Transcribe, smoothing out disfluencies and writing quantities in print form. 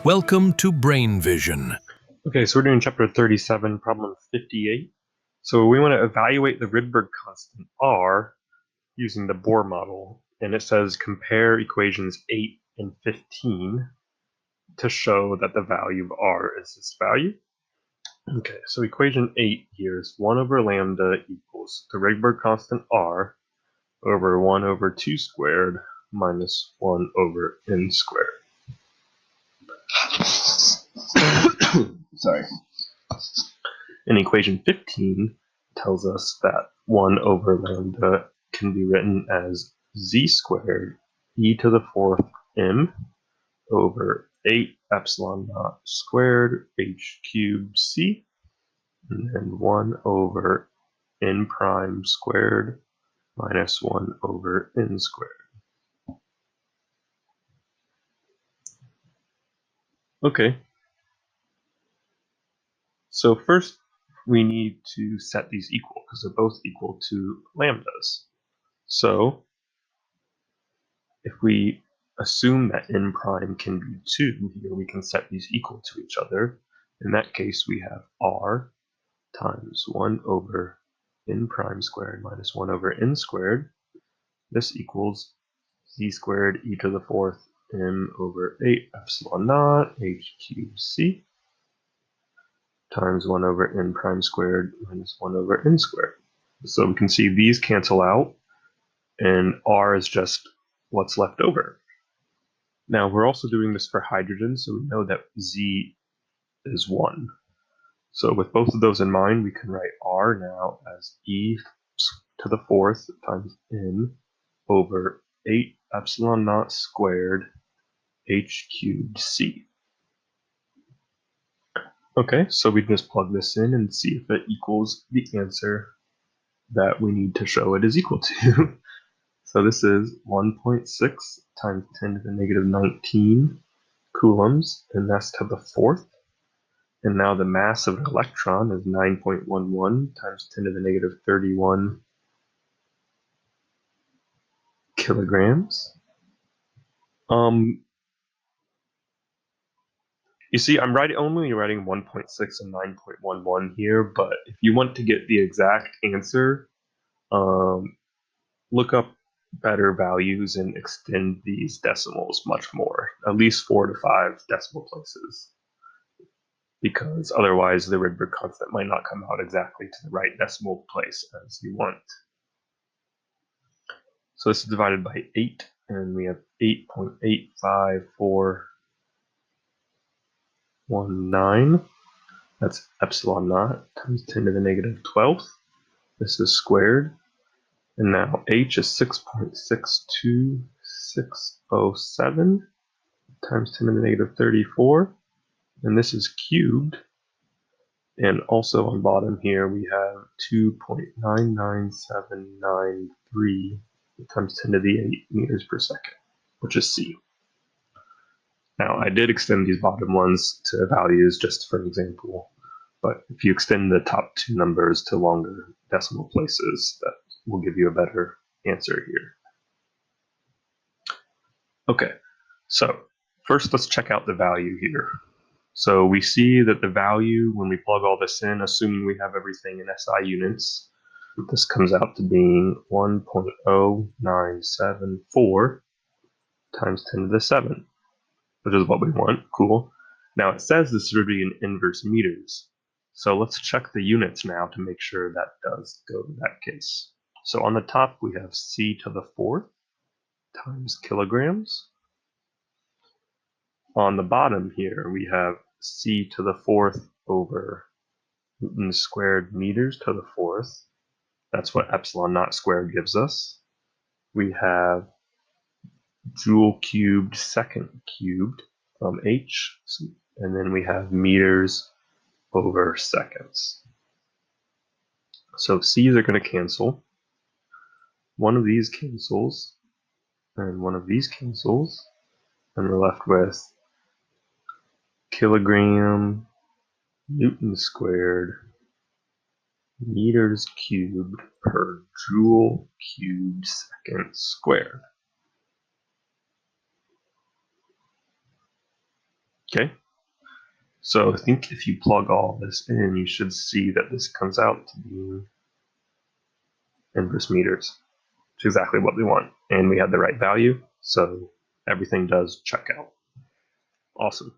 Welcome to Brain Vision. Okay, so we're doing chapter 37, problem 58. So we want to evaluate the Rydberg constant R using the Bohr model. And it says compare equations 8 and 15 to show that the value of R is this value. Okay, so equation 8 here is 1 over lambda equals the Rydberg constant R over 1 over 2 squared minus 1 over n squared. Sorry. And equation 15 tells us that 1 over lambda can be written as z squared e to the fourth m over 8 epsilon naught squared h cubed c, and then 1 over n prime squared minus 1 over n squared. Okay. So first we need to set these equal because they're both equal to lambdas. So if we assume that n prime can be 2, here we can set these equal to each other. In that case, we have r times 1 over n prime squared minus 1 over n squared. This equals z squared e to the fourth m over 8 epsilon naught h cubed c times 1 over n prime squared minus 1 over n squared. So we can see these cancel out, and r is just what's left over. Now we're also doing this for hydrogen, so we know that z is 1. So with both of those in mind, we can write r now as e to the fourth times n over 8 epsilon naught squared h cubed c. Okay, so we just plug this in and see if it equals the answer that we need to show it is equal to. So this is 1.6 times 10 to the negative 19 coulombs, and that's to the fourth. And now the mass of an electron is 9.11 times 10 to the negative 31 kilograms. You see, I'm only writing 1.6 and 9.11 here, but if you want to get the exact answer, look up better values and extend these decimals much more, at least 4 to 5 decimal places, because otherwise the Rydberg constant might not come out exactly to the right decimal place as you want. So this is divided by 8, and we have 8.85419. That's epsilon naught times 10 to the negative 12th. This is squared. And now h is 6.62607 times 10 to the negative 34. And this is cubed. And also on bottom here, we have 2.99793 times 10 to the 8 meters per second, which is c. Now, I did extend these bottom ones to values just for example, but if you extend the top two numbers to longer decimal places, that will give you a better answer here. Okay, so first let's check out the value here. So we see that the value, when we plug all this in, assuming we have everything in SI units, this comes out to being 1.0974 times 10 to the 7, which is what we want. Cool. Now it says this should be in inverse meters. So let's check the units now to make sure that does go to that case. So on the top we have c to the fourth times kilograms. On the bottom here we have c to the fourth over Newton squared meters to the fourth. That's what epsilon naught squared gives us. We have joule cubed second cubed from h, and then we have meters over seconds. So c's are going to cancel. One of these cancels, and one of these cancels, and we're left with kilogram Newton squared meters cubed per joule cubed second squared. Okay, so I think if you plug all this in, you should see that this comes out to be inverse meters. It's exactly what we want. And we had the right value, so everything does check out. Awesome.